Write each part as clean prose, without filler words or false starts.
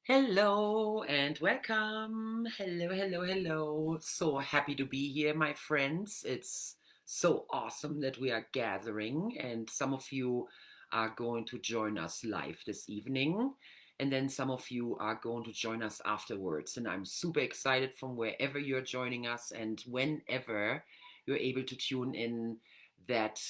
Hello and welcome. Hello, hello, hello. So happy to be here, my friends. It's so awesome that we are gathering, and some of you are going to join us live this evening, and then some of you are going to join us afterwards. And I'm super excited from wherever you're joining us and whenever you're able to tune in that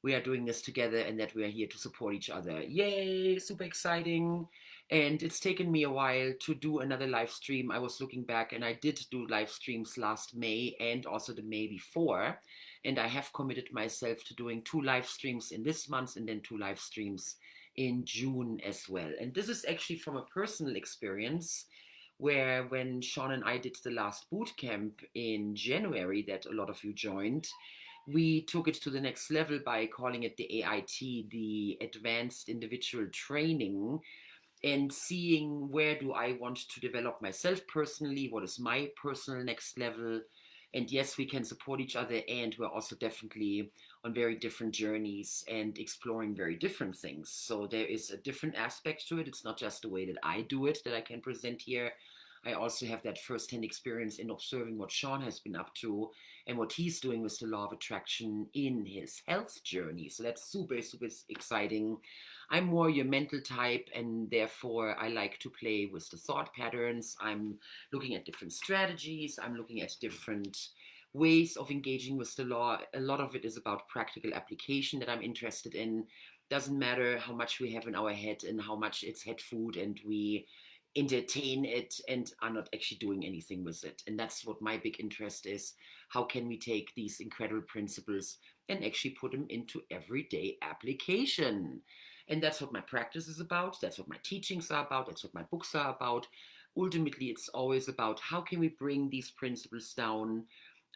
we are doing this together and that we are here to support each other. Yay, super exciting. And it's taken me a while to do another live stream. I was looking back and I did do live streams last May and also the May before. And I have committed myself to doing 2 live streams in this month and then 2 live streams in June as well. And this is actually from a personal experience where when Sean and I did the last boot camp in January that a lot of you joined, we took it to the next level by calling it the AIT, the Advanced Individual Training, and seeing where do I want to develop myself personally, what is my personal next level. And yes, we can support each other, and we're also definitely on very different journeys and exploring very different things. So there is a different aspect to it. It's not just the way that I do it that I can present here. I also have that first-hand experience in observing what Sean has been up to and what he's doing with the law of attraction in his health journey. So that's super, super exciting. I'm more your mental type, and therefore I like to play with the thought patterns. I'm looking at different strategies. I'm looking at different ways of engaging with the law. A lot of it is about practical application that I'm interested in. Doesn't matter how much we have in our head and how much it's head food and we entertain it and are not actually doing anything with it. And that's what my big interest is. How can we take these incredible principles and actually put them into everyday application? And that's what my practice is about. That's what my teachings are about. That's what my books are about. Ultimately, it's always about how can we bring these principles down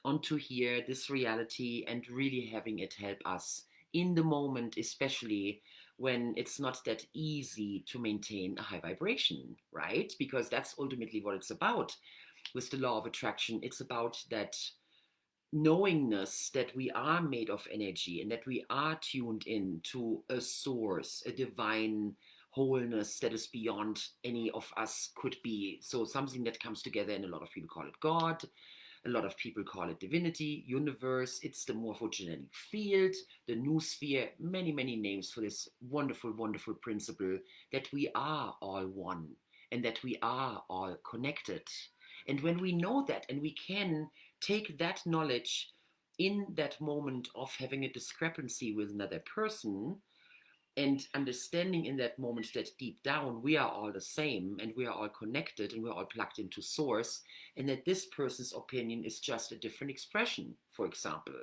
onto here, this reality, and really having it help us in the moment, especially when it's not that easy to maintain a high vibration, right? Because that's ultimately what it's about with the law of attraction. It's about that knowingness that we are made of energy and that we are tuned in to a source, a divine wholeness that is beyond any of us could be. So something that comes together, and a lot of people call it God. A lot of people call it divinity, universe. It's the morphogenetic field, the noosphere, many, many names for this wonderful, wonderful principle that we are all one and that we are all connected. And when we know that and we can take that knowledge in that moment of having a discrepancy with another person, and understanding in that moment that deep down we are all the same and we are all connected and we're all plugged into source, and that this person's opinion is just a different expression, for example,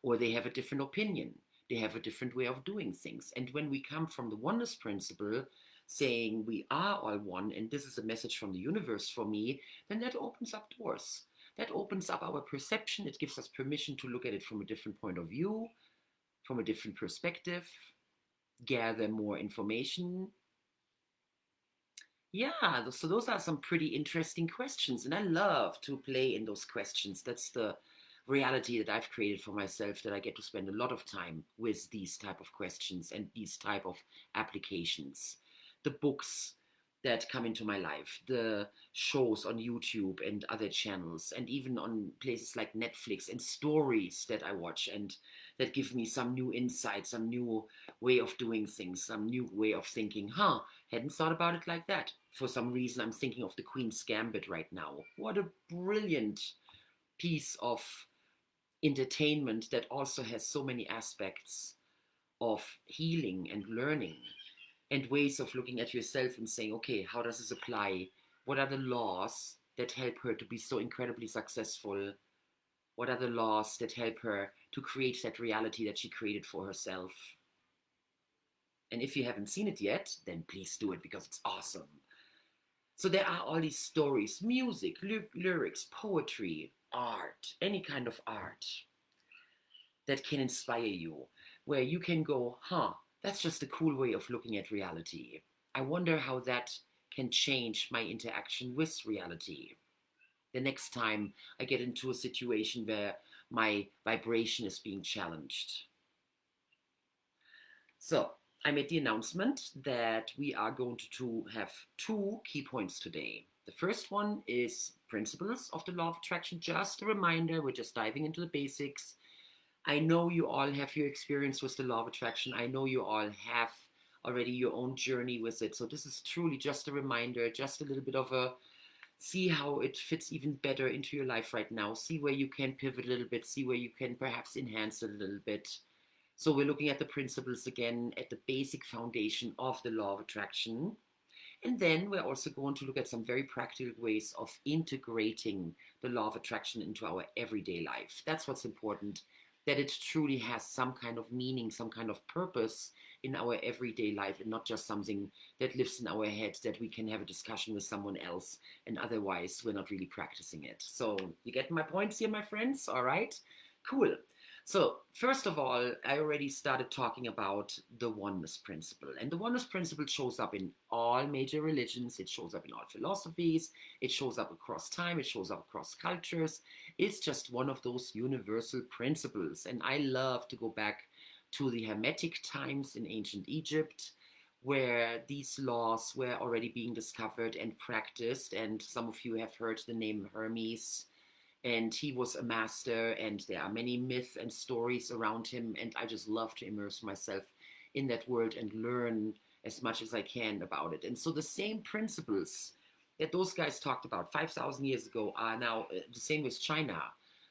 or they have a different opinion, they have a different way of doing things. And when we come from the oneness principle, saying we are all one and this is a message from the universe for me, then that opens up doors. That opens up our perception. It gives us permission to look at it from a different point of view, from a different perspective, gather more information. Yeah, so those are some pretty interesting questions, and I love to play in those questions. That's the reality that I've created for myself, that I get to spend a lot of time with these type of questions and these type of applications. The books that come into my life, the shows on YouTube and other channels, and even on places like Netflix, and stories that I watch and that give me some new insight, some new way of doing things, some new way of thinking. Hadn't thought about it like that. For some reason, I'm thinking of the Queen's Gambit right now. What a brilliant piece of entertainment that also has so many aspects of healing and learning and ways of looking at yourself and saying, okay, how does this apply? What are the laws that help her to be so incredibly successful? What are the laws that help her to create that reality that she created for herself? And if you haven't seen it yet, then please do it because it's awesome. So there are all these stories, music, lyrics, poetry, art, any kind of art that can inspire you, where you can go, that's just a cool way of looking at reality. I wonder how that can change my interaction with reality. The next time I get into a situation where my vibration is being challenged. So I made the announcement that we are going to have two key points today. The first one is principles of the law of attraction. Just a reminder, we're just diving into the basics. I know you all have your experience with the law of attraction. I know you all have already your own journey with it. So this is truly just a reminder, just a little bit of a see how it fits even better into your life right now. See where you can pivot a little bit, see where you can perhaps enhance it a little bit. So we're looking at the principles again, at the basic foundation of the law of attraction. And then we're also going to look at some very practical ways of integrating the law of attraction into our everyday life. That's what's important, that it truly has some kind of meaning, some kind of purpose in our everyday life, and not just something that lives in our head that we can have a discussion with someone else and otherwise we're not really practicing it. So you get my points here, my friends? All right, cool. So, first of all, I already started talking about the oneness principle. And the oneness principle shows up in all major religions, it shows up in all philosophies, it shows up across time, it shows up across cultures. It's just one of those universal principles. And I love to go back to the Hermetic times in ancient Egypt, where these laws were already being discovered and practiced. And some of you have heard the name Hermes, and he was a master, and there are many myths and stories around him, and I just love to immerse myself in that world and learn as much as I can about it. And so the same principles that those guys talked about 5,000 years ago are now the same with China.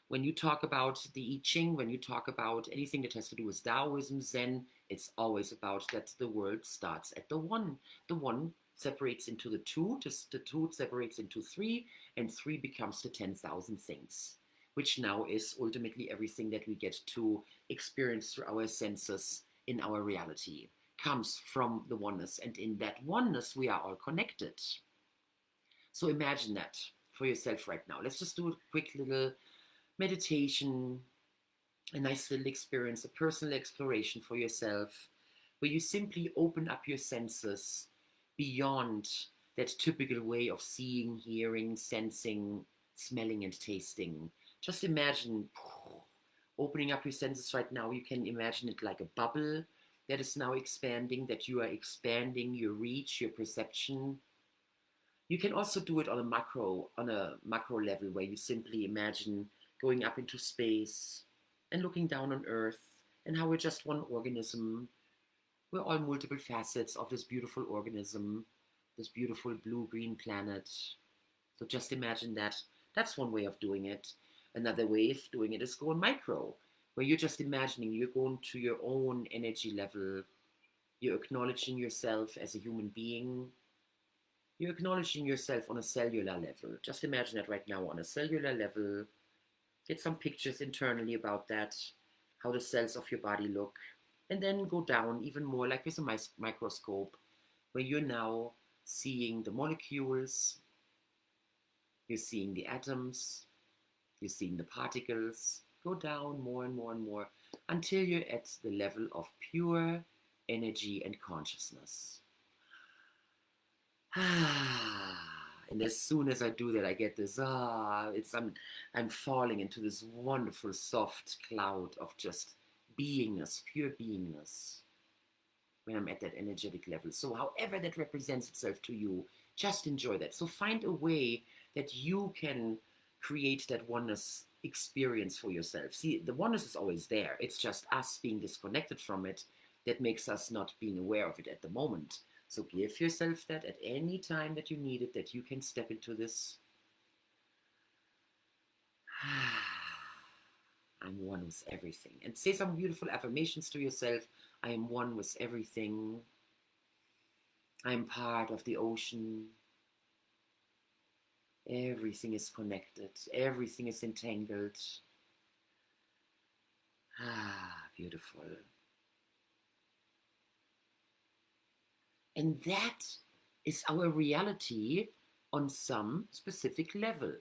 When you talk about the I Ching, when you talk about anything that has to do with Taoism, Zen, it's always about that the world starts at the one. The one separates into the two, the two separates into three, and three becomes the 10,000 things, which now is ultimately everything that we get to experience through our senses in our reality, comes from the oneness. And in that oneness, we are all connected. So imagine that for yourself right now. Let's just do a quick little meditation, a nice little experience, a personal exploration for yourself, where you simply open up your senses beyond that typical way of seeing, hearing, sensing, smelling, and tasting. Just imagine opening up your senses right now. You can imagine it like a bubble that is now expanding, that you are expanding your reach, your perception. You can also do it on a macro level, where you simply imagine going up into space and looking down on Earth, and how we're just one organism. We're all multiple facets of this beautiful organism, this beautiful blue-green planet. So just imagine that. That's one way of doing it. Another way of doing it is going micro, where you're just imagining you're going to your own energy level. You're acknowledging yourself as a human being. You're acknowledging yourself on a cellular level. Just imagine that right now on a cellular level. Get some pictures internally about that, how the cells of your body look. And then go down even more, like with a microscope, where you're now seeing the molecules, you're seeing the atoms, you're seeing the particles. Go down more and more and more until you're at the level of pure energy and consciousness. And as soon as I do that, I get this, I'm falling into this wonderful soft cloud of just beingness, pure beingness, when I'm at that energetic level. So however that represents itself to you, just enjoy that. So find a way that you can create that oneness experience for yourself. See, the oneness is always there. It's just us being disconnected from it that makes us not being aware of it at the moment. So give yourself that at any time that you need it, that you can step into this. I'm one with everything. And say some beautiful affirmations to yourself. I am one with everything. I am part of the ocean. Everything is connected. Everything is entangled. Beautiful. And that is our reality on some specific level.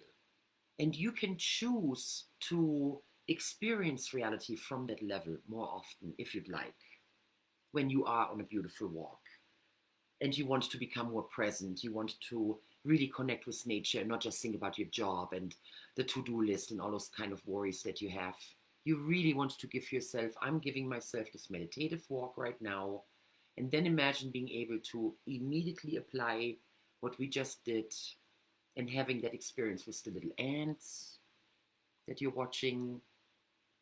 And you can choose to experience reality from that level more often, if you'd like, when you are on a beautiful walk and you want to become more present. You want to really connect with nature and not just think about your job and the to-do list and all those kind of worries that you have. You really want to give yourself, I'm giving myself this meditative walk right now, And then imagine being able to immediately apply what we just did and having that experience with the little ants that you're watching,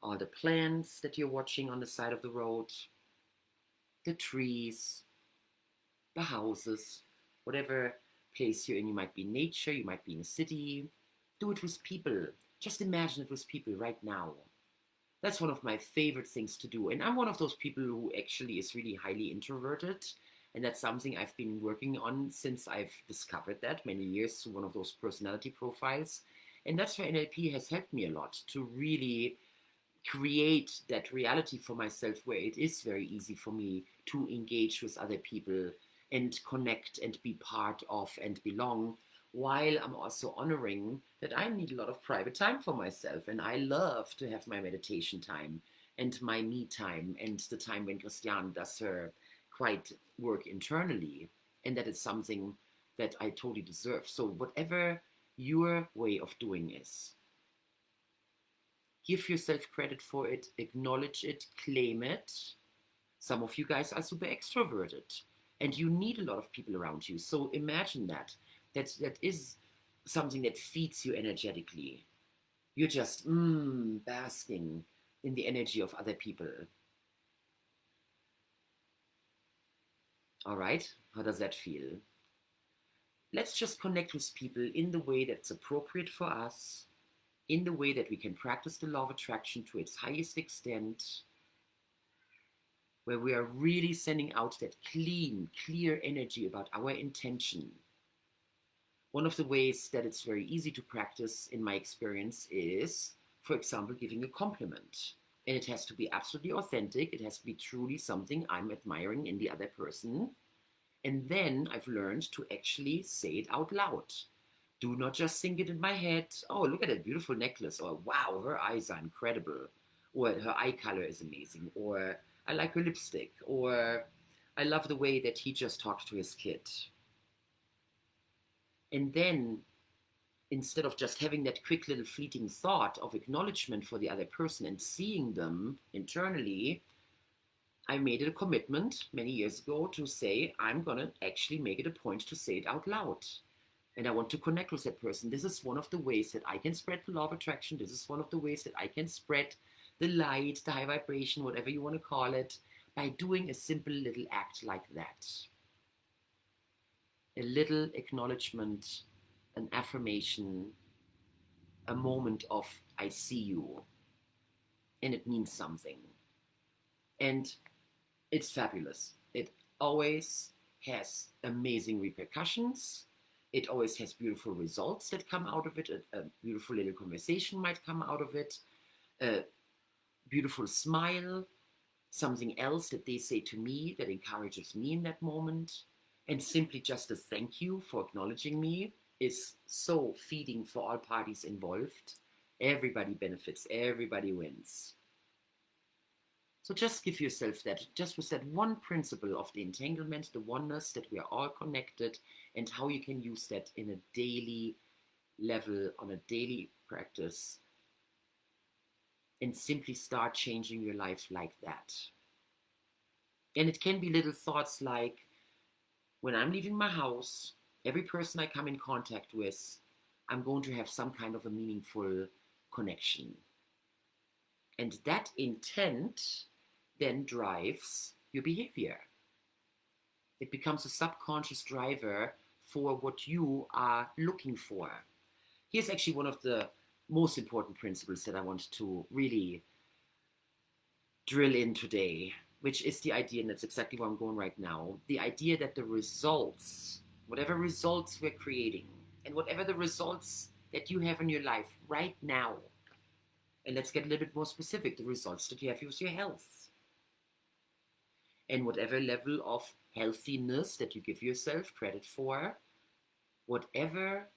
all the plants that you're watching on the side of the road, the trees, the houses, whatever place you're in. You might be in nature, you might be in a city. Do it with people. Just imagine it with people right now. That's one of my favorite things to do. And I'm one of those people who actually is really highly introverted. And that's something I've been working on since I've discovered that many years through one of those personality profiles. And that's where NLP has helped me a lot to really create that reality for myself where it is very easy for me to engage with other people and connect and be part of and belong, while I'm also honoring that I need a lot of private time for myself. And I love to have my meditation time and my me time and the time when Christiane does her quiet work internally. And that is something that I totally deserve. So, whatever your way of doing is, give yourself credit for it, acknowledge it, claim it. Some of you guys are super extroverted and you need a lot of people around you. So imagine that. That is something that feeds you energetically. You're just basking in the energy of other people. All right? How does that feel? Let's just connect with people in the way that's appropriate for us, in the way that we can practice the law of attraction to its highest extent, where we are really sending out that clean, clear energy about our intention. One of the ways that it's very easy to practice, in my experience, is, for example, giving a compliment. And it has to be absolutely authentic. It has to be truly something I'm admiring in the other person. And then I've learned to actually say it out loud. Do not just think it in my head. Oh, look at that beautiful necklace. Or wow, her eyes are incredible. Or her eye color is amazing. Or I like her lipstick. Or I love the way that he just talked to his kid. And then instead of just having that quick little fleeting thought of acknowledgement for the other person and seeing them internally, I made it a commitment many years ago to say, I'm going to actually make it a point to say it out loud. And I want to connect with that person. This is one of the ways that I can spread the law of attraction. This is one of the ways that I can spread the light, the high vibration, whatever you want to call it, by doing a simple little act like that. A little acknowledgement, an affirmation, a moment of I see you. And it means something. And it's fabulous. It always has amazing repercussions. It always has beautiful results that come out of it. A beautiful little conversation might come out of it. A beautiful smile. Something else that they say to me that encourages me in that moment. And simply just a thank you for acknowledging me is so feeding for all parties involved. Everybody benefits. Everybody wins. So just give yourself that, just with that one principle of the entanglement, the oneness, that we are all connected, and how you can use that in a daily level, on a daily practice, and simply start changing your life like that. And it can be little thoughts like, when I'm leaving my house, every person I come in contact with, I'm going to have some kind of a meaningful connection. And that intent then drives your behavior. It becomes a subconscious driver for what you are looking for. Here's actually one of the most important principles that I want to really drill in today, which is the idea, and that's exactly where I'm going right now, the idea that the results, whatever results we're creating, and whatever the results that you have in your life right now, and let's get a little bit more specific, the results that you have with your health, and whatever level of healthiness that you give yourself credit for, whatever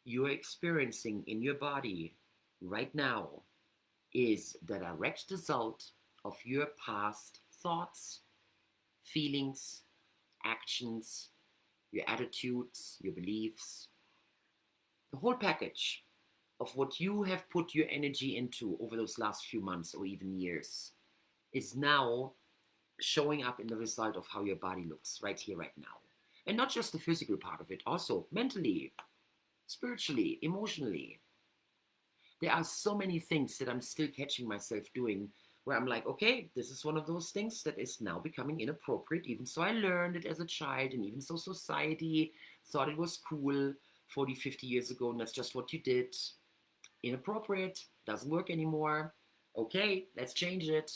you're experiencing in your body right now is the direct result of your past thoughts, feelings, actions, your attitudes, your beliefs, the whole package of what you have put your energy into over those last few months or even years is now showing up in the result of how your body looks right here, right now. And not just the physical part of it, also mentally, spiritually, emotionally. There are so many things that I'm still catching myself doing where I'm like, okay, this is one of those things that is now becoming inappropriate, even so I learned it as a child, and even so society thought it was cool 40, 50 years ago, and that's just what you did. Inappropriate, doesn't work anymore. Okay, let's change it.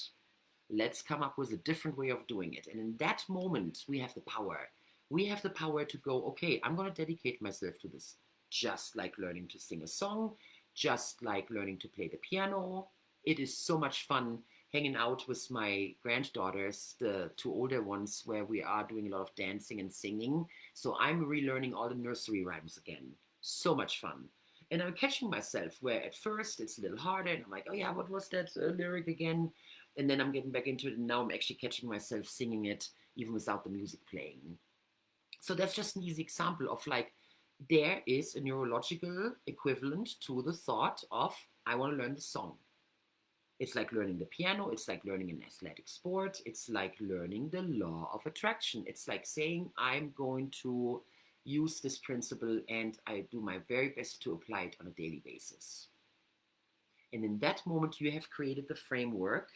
Let's come up with a different way of doing it. And in that moment, we have the power. We have the power to go, okay, I'm going to dedicate myself to this. Just like learning to sing a song, just like learning to play the piano. It is so much fun hanging out with my granddaughters, the two older ones, where we are doing a lot of dancing and singing. So I'm relearning all the nursery rhymes again. So much fun. And I'm catching myself where at first it's a little harder, and I'm like, oh yeah, what was that lyric again? And then I'm getting back into it, and now I'm actually catching myself singing it even without the music playing. So that's just an easy example of like, there is a neurological equivalent to the thought of, I want to learn the song. It's like learning the piano, it's like learning an athletic sport, it's like learning the law of attraction. It's like saying, I'm going to use this principle and I do my very best to apply it on a daily basis. And in that moment, you have created the framework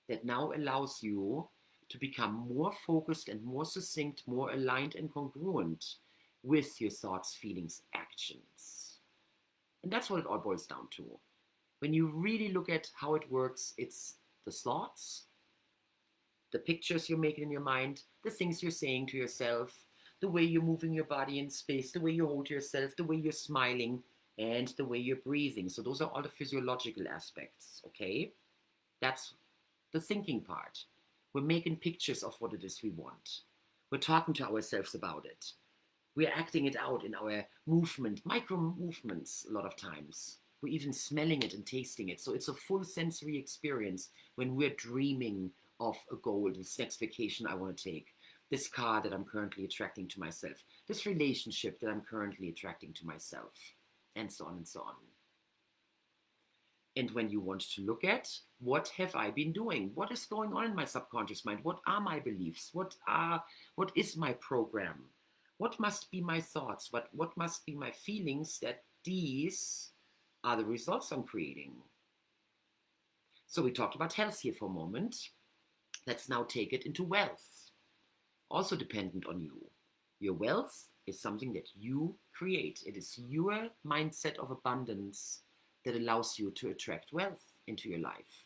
that now allows you to become more focused and more succinct, more aligned and congruent with your thoughts, feelings, actions. And that's what it all boils down to. When you really look at how it works, it's the thoughts, the pictures you're making in your mind, the things you're saying to yourself, the way you're moving your body in space, the way you hold yourself, the way you're smiling, and the way you're breathing. So those are all the physiological aspects, okay? That's the thinking part. We're making pictures of what it is we want. We're talking to ourselves about it. We're acting it out in our movement, micro movements a lot of times. We're even smelling it and tasting it. So it's a full sensory experience when we're dreaming of a goal, this next vacation I want to take, this car that I'm currently attracting to myself, this relationship that I'm currently attracting to myself, and so on and so on. And when you want to look at, what have I been doing? What is going on in my subconscious mind? What are my beliefs? What is my program? What must be my thoughts? What must be my feelings that these are the results I'm creating? So we talked about health here for a moment. Let's now take it into wealth. Also dependent on you. Your wealth is something that you create. It is your mindset of abundance that allows you to attract wealth into your life.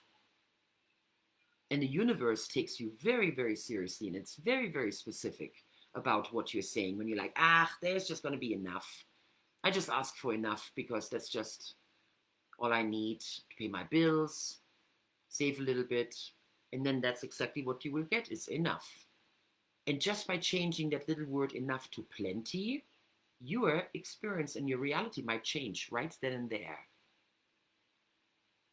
And the universe takes you very, very seriously, and it's very, very specific about what you're saying when you're like, there's just going to be enough. I just ask for enough because that's just all I need to pay my bills, save a little bit, and then that's exactly what you will get is enough. And just by changing that little word enough to plenty, your experience and your reality might change right then and there.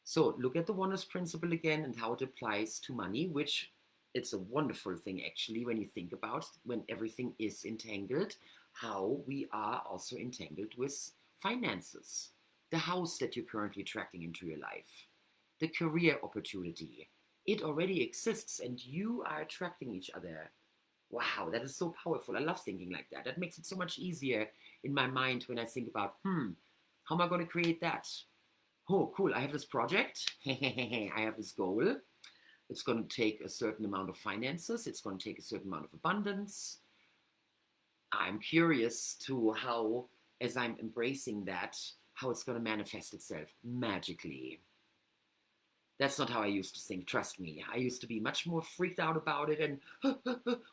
So look at the oneness principle again and how it applies to money, which it's a wonderful thing actually when you think about when everything is entangled, how we are also entangled with finances, the house that you're currently attracting into your life, the career opportunity. It already exists and you are attracting each other. Wow, that is so powerful. I love thinking like that. That makes it so much easier in my mind when I think about, how am I going to create that? Oh, cool, I have this project. I have this goal. It's going to take a certain amount of finances. It's going to take a certain amount of abundance. I'm curious to how, as I'm embracing that, how it's going to manifest itself magically. That's not how I used to think, trust me. I used to be much more freaked out about it and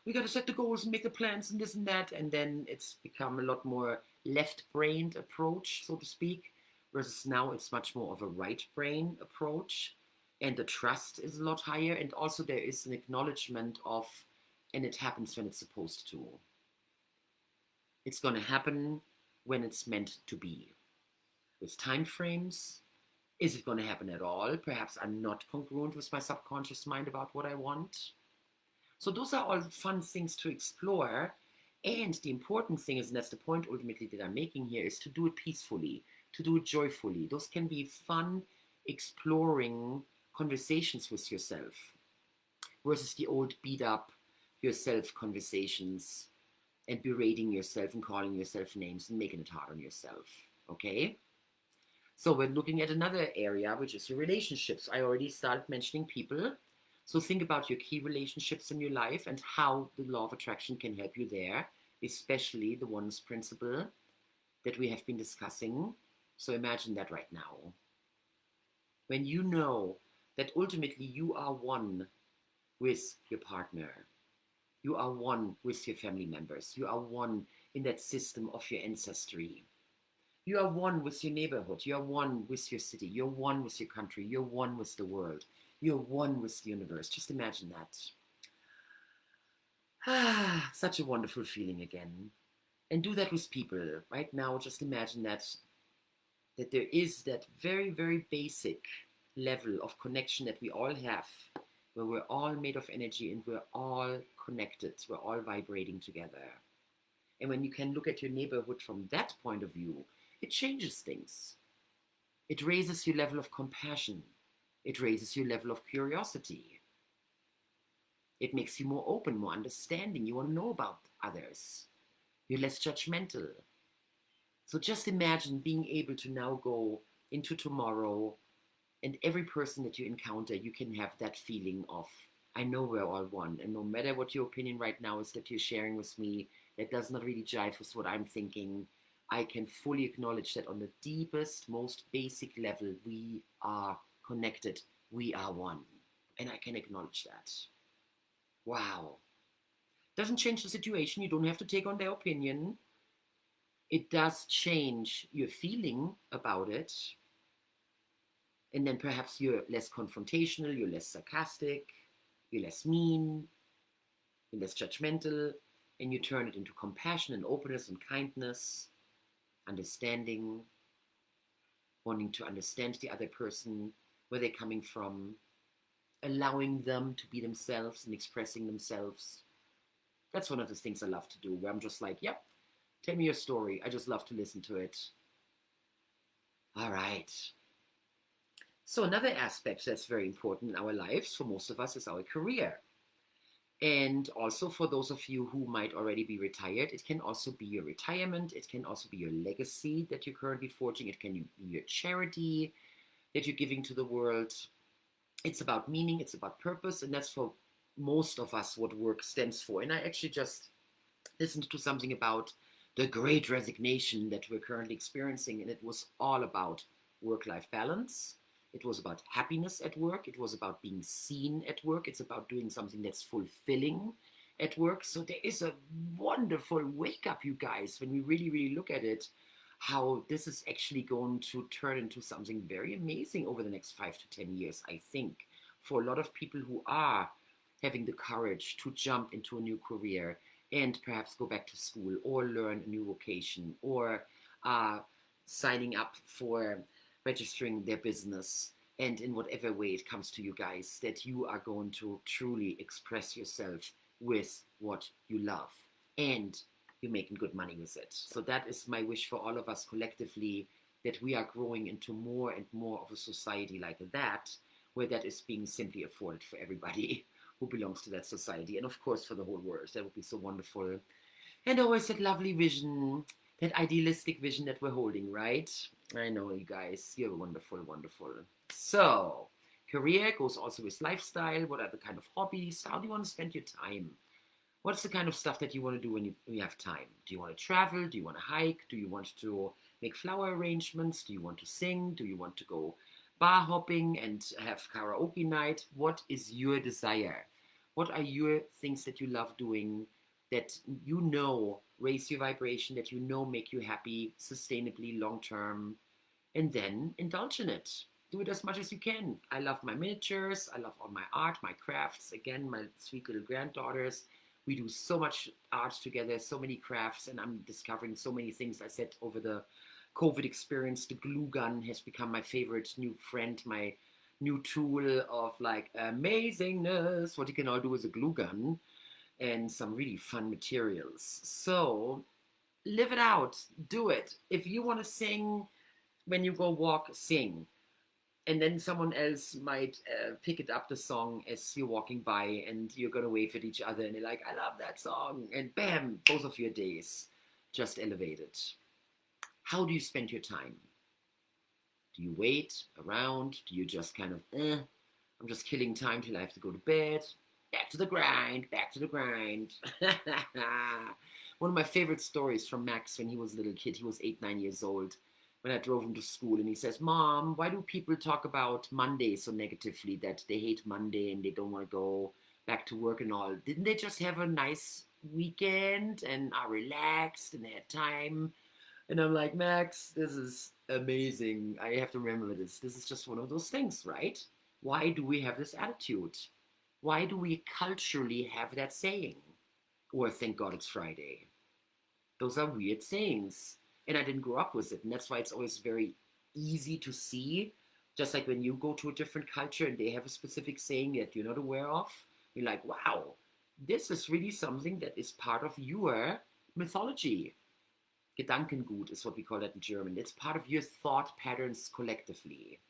we got to set the goals and make the plans and this and that. And then it's become a lot more left-brained approach, so to speak, versus now it's much more of a right-brain approach. And the trust is a lot higher. And also there is an acknowledgement of, and it happens when it's supposed to. It's going to happen when it's meant to be. With time frames. Is it going to happen at all? Perhaps I'm not congruent with my subconscious mind about what I want. So those are all fun things to explore. And the important thing is, and that's the point ultimately that I'm making here, is to do it peacefully, to do it joyfully. Those can be fun, exploring conversations with yourself. versus the old beat up yourself conversations and berating yourself and calling yourself names and making it hard on yourself. Okay? So we're looking at another area, which is your relationships. I already started mentioning people. So think about your key relationships in your life and how the law of attraction can help you there, especially the oneness principle that we have been discussing. So imagine that right now. When you know that ultimately you are one with your partner, you are one with your family members, you are one in that system of your ancestry. You are one with your neighborhood. You're one with your city. You're one with your country. You're one with the world. You're one with the universe. Just imagine that. Ah, such a wonderful feeling again. And do that with people. Right now, just imagine that there is that very, very basic level of connection that we all have, where we're all made of energy and we're all connected. We're all vibrating together. And when you can look at your neighborhood from that point of view, it changes things. It raises your level of compassion. It raises your level of curiosity. It makes you more open, more understanding. You want to know about others. You're less judgmental. So just imagine being able to now go into tomorrow, and every person that you encounter, you can have that feeling of, I know we're all one. And no matter what your opinion right now is that you're sharing with me, that does not really jive with what I'm thinking, I can fully acknowledge that on the deepest, most basic level, we are connected. We are one. And I can acknowledge that. Wow. Doesn't change the situation. You don't have to take on their opinion. It does change your feeling about it. And then perhaps you're less confrontational, you're less sarcastic, you're less mean, you're less judgmental, and you turn it into compassion and openness and kindness, understanding, wanting to understand the other person, where they're coming from, allowing them to be themselves and expressing themselves. That's one of the things I love to do, where I'm just like, yep, tell me your story. I just love to listen to it. All right. So another aspect that's very important in our lives for most of us is our career. And also for those of you who might already be retired, it can also be your retirement. It can also be your legacy that you're currently forging. It can be your charity that you're giving to the world. It's about meaning, it's about purpose, and that's for most of us what work stands for. And I actually just listened to something about the great resignation that we're currently experiencing, and it was all about work-life balance. It was about happiness at work. It was about being seen at work. It's about doing something that's fulfilling at work. So there is a wonderful wake up, you guys, when we really, really look at it, how this is actually going to turn into something very amazing over the next 5 to 10 years, I think, for a lot of people who are having the courage to jump into a new career and perhaps go back to school or learn a new vocation or signing up for registering their business, and in whatever way it comes to you guys, that you are going to truly express yourself with what you love and you're making good money with it. So that is my wish for all of us collectively, that we are growing into more and more of a society like that, where that is being simply afforded for everybody who belongs to that society, and of course for the whole world. That would be so wonderful. And always that lovely vision, that idealistic vision that we're holding, right? I know, you guys, you're wonderful, wonderful. So, career goes also with lifestyle. What are the kind of hobbies? How do you want to spend your time? What's the kind of stuff that you want to do when you have time? Do you want to travel? Do you want to hike? Do you want to make flower arrangements? Do you want to sing? Do you want to go bar hopping and have karaoke night? What is your desire? What are your things that you love doing, that you know raise your vibration, that you know make you happy sustainably long term, and then indulge in it. Do it as much as you can. I love my miniatures. I love all my art, my crafts. Again, my sweet little granddaughters. We do so much art together, so many crafts, and I'm discovering so many things. I said over the COVID experience, the glue gun has become my favorite new friend, my new tool of like amazingness. What you can all do with a glue gun and some really fun materials. So live it out, do it. If you want to sing when you go walk, sing. And then someone else might pick it up the song as you're walking by, and you're gonna wave at each other, and they're like, "I love that song," and bam, both of your days just elevated. How do you spend your time? Do you wait around? Do you just kind of, I'm just killing time till I have to go to bed? Back to the grind, back to the grind. One of my favorite stories from Max when he was a little kid, he was 8, 9 years old, when I drove him to school, and he says, "Mom, why do people talk about Monday so negatively, that they hate Monday and they don't want to go back to work and all? Didn't they just have a nice weekend and are relaxed and they had time?" And I'm like, "Max, this is amazing. I have to remember this. This is just one of those things, right? Why do we have this attitude? Why do we culturally have that saying? Or thank God it's Friday." Those are weird sayings. And I didn't grow up with it. And that's why it's always very easy to see. Just like when you go to a different culture and they have a specific saying that you're not aware of, you're like, wow, this is really something that is part of your mythology. Gedankengut is what we call that in German. It's part of your thought patterns collectively,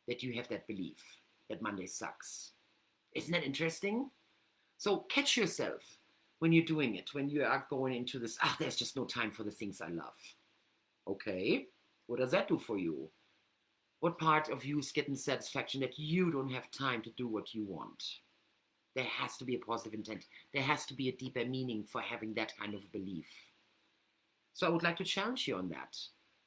that you have that belief that Monday sucks. Isn't that interesting? So catch yourself when you're doing it, when you are going into this, there's just no time for the things I love. Okay, what does that do for you? What part of you is getting satisfaction that you don't have time to do what you want? There has to be a positive intent. There has to be a deeper meaning for having that kind of belief. So I would like to challenge you on that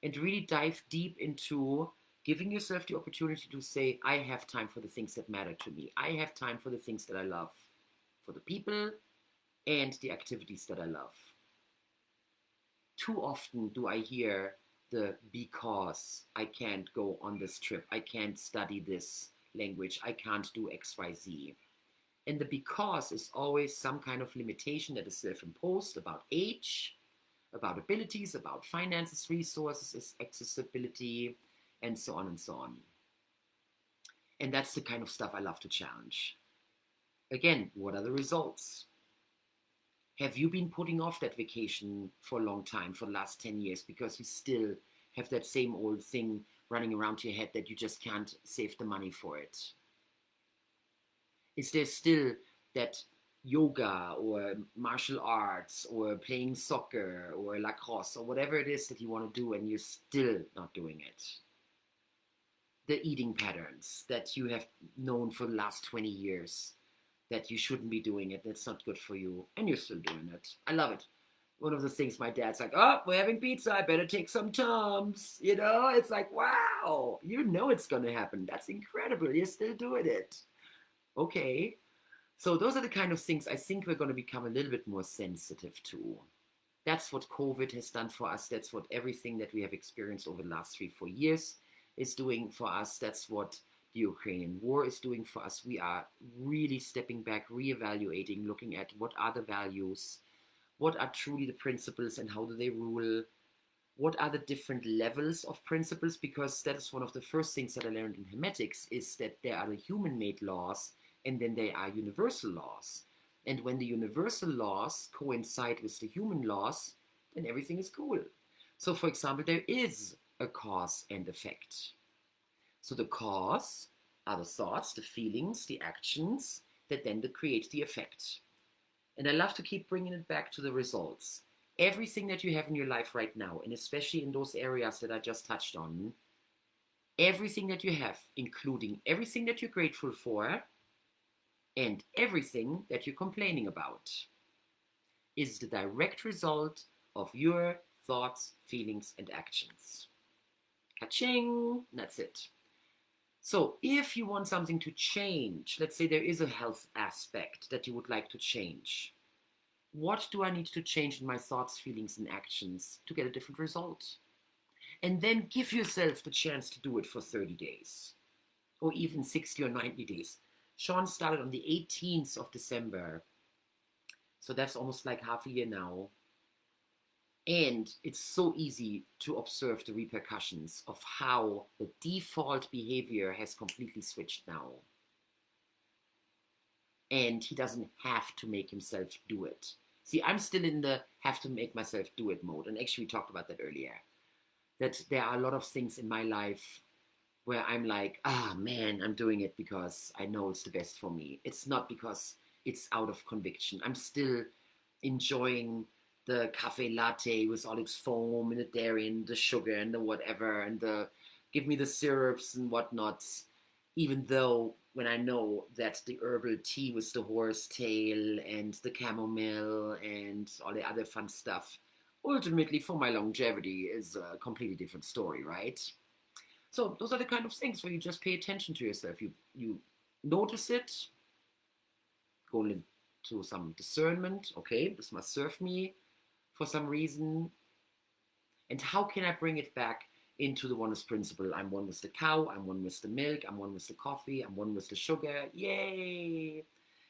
and really dive deep into giving yourself the opportunity to say, I have time for the things that matter to me. I have time for the things that I love, for the people and the activities that I love. Too often do I hear the because I can't go on this trip, I can't study this language, I can't do XYZ. And the because is always some kind of limitation that is self-imposed about age, about abilities, about finances, resources, accessibility, and so on and so on. And that's the kind of stuff I love to challenge. Again, what are the results? Have you been putting off that vacation for a long time, for the last 10 years, because you still have that same old thing running around your head that you just can't save the money for it? Is there still that yoga or martial arts or playing soccer or lacrosse or whatever it is that you want to do and you're still not doing it? The eating patterns that you have known for the last 20 years, that you shouldn't be doing it, that's not good for you, and you're still doing it. I love it. One of the things my dad's like, "Oh, we're having pizza, I better take some Tums." You know, it's like, wow, you know it's going to happen. That's incredible. You're still doing it. Okay. So those are the kind of things I think we're going to become a little bit more sensitive to. That's what COVID has done for us. That's what everything that we have experienced over the last 3, 4 years is doing for us. That's what the Ukrainian war is doing for us. We are really stepping back, reevaluating, looking at what are the values, what are truly the principles and how do they rule, what are the different levels of principles, because that is one of the first things that I learned in Hermetics, is that there are the human-made laws and then there are universal laws. And when the universal laws coincide with the human laws, then everything is cool. So for example, there is a cause and effect. So the cause are the thoughts, the feelings, the actions that then create the effect. And I love to keep bringing it back to the results. Everything that you have in your life right now, and especially in those areas that I just touched on, everything that you have, including everything that you're grateful for and everything that you're complaining about, is the direct result of your thoughts, feelings, and actions. Ka-ching! That's it. So if you want something to change, let's say there is a health aspect that you would like to change, what do I need to change in my thoughts, feelings, and actions to get a different result? And then give yourself the chance to do it for 30 days or even 60 or 90 days. Sean started on the 18th of December. So that's almost like half a year now. And it's so easy to observe the repercussions of how the default behavior has completely switched now. And he doesn't have to make himself do it. See, I'm still in the have to make myself do it mode. And actually, we talked about that earlier. That there are a lot of things in my life where I'm like, ah, man, I'm doing it because I know it's the best for me. It's not because it's out of conviction. I'm still enjoying the cafe latte with all its foam and the dairy and the sugar and the whatever and the give me the syrups and whatnots, even though when I know that the herbal tea with the horse tail and the chamomile and all the other fun stuff, ultimately for my longevity is a completely different story, right? So those are the kind of things where you just pay attention to yourself. You notice it, go into some discernment. Okay, this must serve me for some reason. And how can I bring it back into the oneness principle? I'm one with the cow, I'm one with the milk, I'm one with the coffee, I'm one with the sugar. Yay!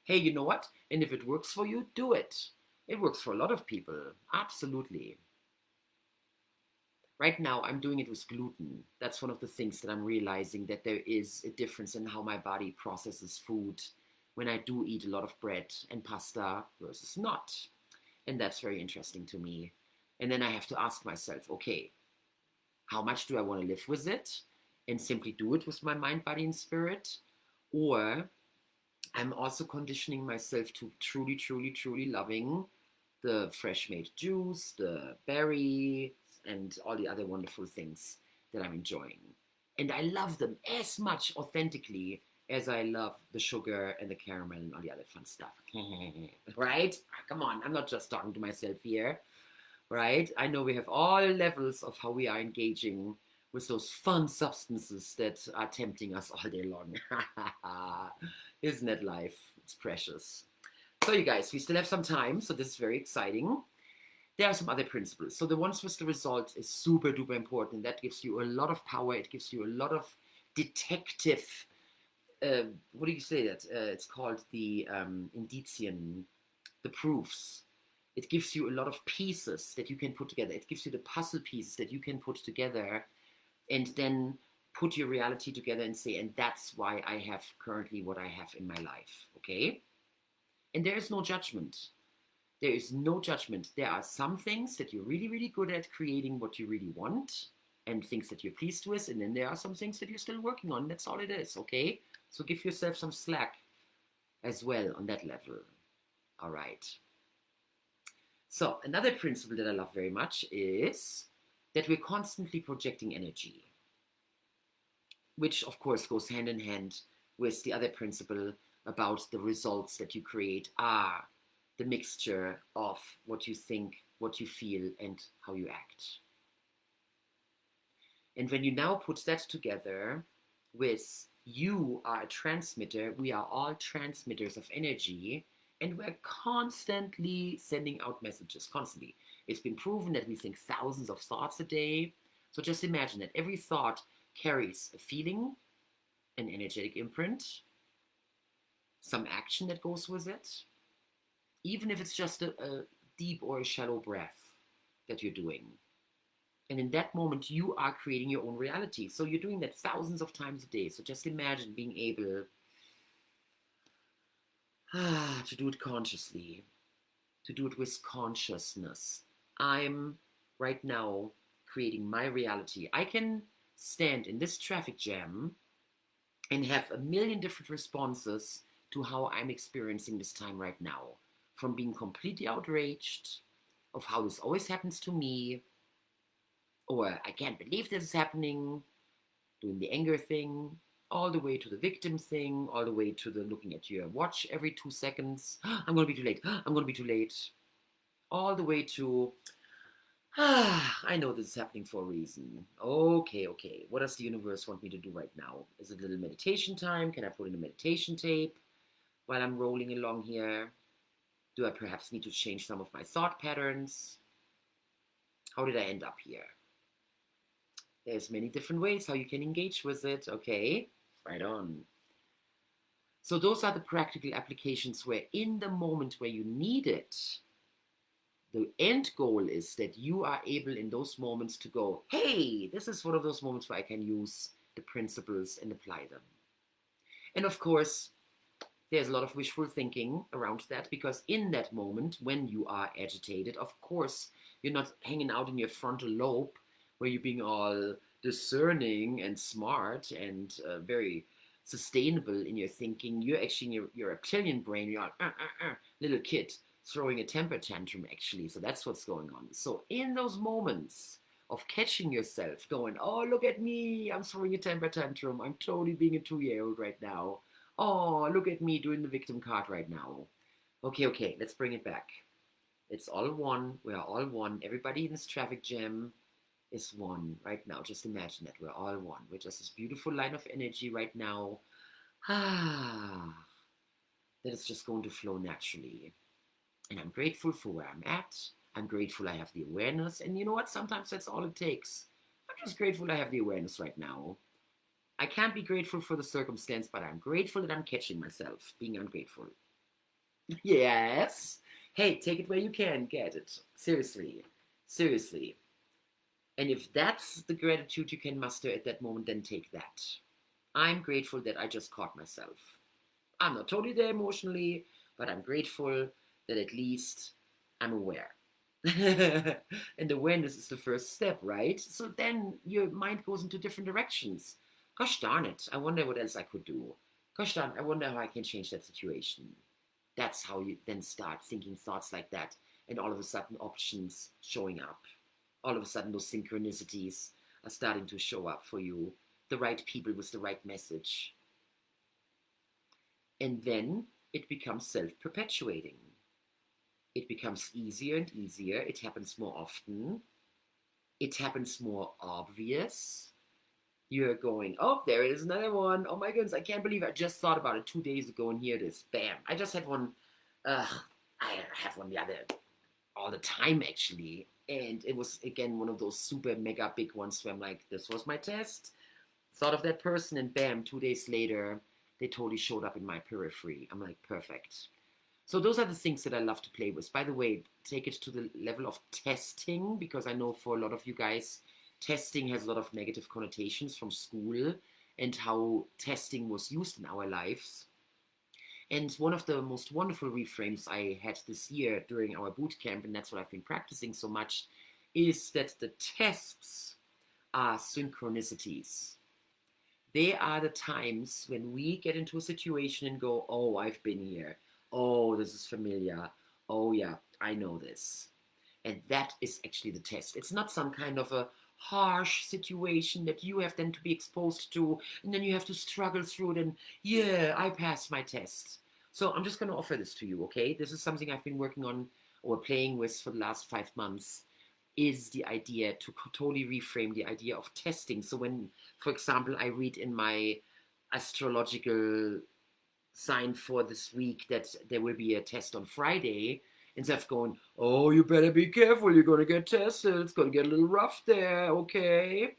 Hey, you know what? And if it works for you, do it. It works for a lot of people. Absolutely. Right now, I'm doing it with gluten. That's one of the things that I'm realizing, that there is a difference in how my body processes food when I do eat a lot of bread and pasta versus not. And that's very interesting to me. And then I have to ask myself, okay, how much do I want to live with it and simply do it with my mind, body, and spirit? Or I'm also conditioning myself to truly, truly, truly loving the fresh made juice, the berry, and all the other wonderful things that I'm enjoying. And I love them as much authentically as I love the sugar and the caramel and all the other fun stuff. Right? Come on, I'm not just talking to myself here, right? I know we have all levels of how we are engaging with those fun substances that are tempting us all day long. Isn't that life? It's precious. So you guys, we still have some time, so this is very exciting. There are some other principles. So the ones with the result is super duper important. That gives you a lot of power. It gives you a lot of detective, what do you say that? It's called the indicium, the proofs. It gives you a lot of pieces that you can put together. It gives you the puzzle pieces that you can put together and then put your reality together and say, and that's why I have currently what I have in my life, okay? And there is no judgment. There is no judgment. There are some things that you're really, really good at creating what you really want and things that you're pleased with. And then there are some things that you're still working on. That's all it is, okay? So give yourself some slack as well on that level. All right. So another principle that I love very much is that we're constantly projecting energy, which of course goes hand in hand with the other principle about the results that you create are the mixture of what you think, what you feel, and how you act. And when you now put that together with you are a transmitter, we are all transmitters of energy, and we're constantly sending out messages, constantly. It's been proven that we think thousands of thoughts a day. So just imagine that every thought carries a feeling, an energetic imprint, some action that goes with it, even if it's just a deep or a shallow breath that you're doing. And in that moment, you are creating your own reality. So you're doing that thousands of times a day. So just imagine being able to do it consciously, to do it with consciousness. I'm right now creating my reality. I can stand in this traffic jam and have a million different responses to how I'm experiencing this time right now. From being completely outraged of how this always happens to me, or I can't believe this is happening, doing the anger thing, all the way to the victim thing, all the way to the looking at your watch every 2 seconds. I'm going to be too late. I'm going to be too late. All the way to, I know this is happening for a reason. Okay, okay. What does the universe want me to do right now? Is it a little meditation time? Can I put in a meditation tape while I'm rolling along here? Do I perhaps need to change some of my thought patterns? How did I end up here? There's many different ways how you can engage with it. Okay, right on. So those are the practical applications where in the moment where you need it, the end goal is that you are able in those moments to go, hey, this is one of those moments where I can use the principles and apply them. And of course, there's a lot of wishful thinking around that, because in that moment when you are agitated, of course, you're not hanging out in your frontal lobe where you're being all discerning and smart and very sustainable in your thinking, you're actually in your reptilian brain, you're like, little kid throwing a temper tantrum, actually. So that's what's going on. So in those moments of catching yourself going, oh, look at me, I'm throwing a temper tantrum, I'm totally being a 2-year-old right now. Oh, look at me doing the victim card right now. Okay, let's bring it back. It's all one. We are all one. Everybody in this traffic jam is one right now. Just imagine that we're all one. We're just this beautiful line of energy right now. That is just going to flow naturally. And I'm grateful for where I'm at. I'm grateful I have the awareness. And you know what? Sometimes that's all it takes. I'm just grateful I have the awareness right now. I can't be grateful for the circumstance, but I'm grateful that I'm catching myself being ungrateful. Yes. Hey, take it where you can get it. Seriously. Seriously. And if that's the gratitude you can muster at that moment, then take that. I'm grateful that I just caught myself. I'm not totally there emotionally, but I'm grateful that at least I'm aware. And awareness is the first step, right? So then your mind goes into different directions. Gosh darn it, I wonder what else I could do. Gosh darn, I wonder how I can change that situation. That's how you then start thinking thoughts like that, and all of a sudden options showing up. All of a sudden those synchronicities are starting to show up for you. The right people with the right message. And then it becomes self-perpetuating. It becomes easier and easier. It happens more often. It happens more obvious. You're going, oh, there is another one. Oh my goodness, I can't believe I just thought about it 2 days ago, and here it is. Bam. I just had one. I have one the other all the time, actually. And it was, again, one of those super mega big ones where I'm like, this was my test. Thought of that person, and bam, 2 days later, they totally showed up in my periphery. I'm like, perfect. So those are the things that I love to play with. By the way, take it to the level of testing, because I know for a lot of you guys, testing has a lot of negative connotations from school and how testing was used in our lives. And one of the most wonderful reframes I had this year during our boot camp, and that's what I've been practicing so much, is that the tests are synchronicities. They are the times when we get into a situation and go, oh, I've been here. Oh, this is familiar. Oh, yeah, I know this. And that is actually the test. It's not some kind of a harsh situation that you have then to be exposed to, and then you have to struggle through it, and yeah, I passed my test. So I'm just going to offer this to you, okay? This is something I've been working on or playing with for the last 5 months, is the idea to totally reframe the idea of testing. So when, for example, I read in my astrological sign for this week that there will be a test on Friday, instead of going, oh, you better be careful, you're going to get tested, it's going to get a little rough there, okay?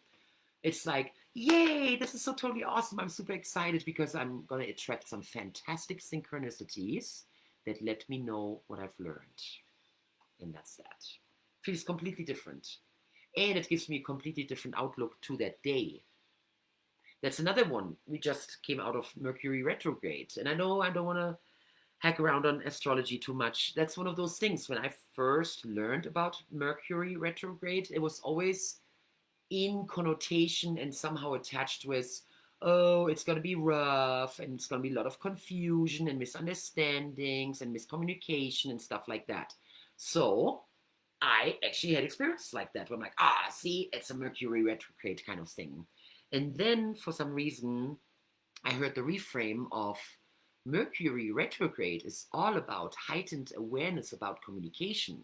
It's like, yay, this is so totally awesome. I'm super excited because I'm going to attract some fantastic synchronicities that let me know what I've learned. And that's that. Feels completely different. And it gives me a completely different outlook to that day. That's another one. We just came out of Mercury retrograde. And I know I don't want to hack around on astrology too much. That's one of those things. When I first learned about Mercury retrograde, it was always in connotation and somehow attached with, oh, it's going to be rough and it's going to be a lot of confusion and misunderstandings and miscommunication and stuff like that. So I actually had experiences like that where I'm like, see, it's a Mercury retrograde kind of thing. And then for some reason, I heard the reframe of Mercury retrograde is all about heightened awareness about communication.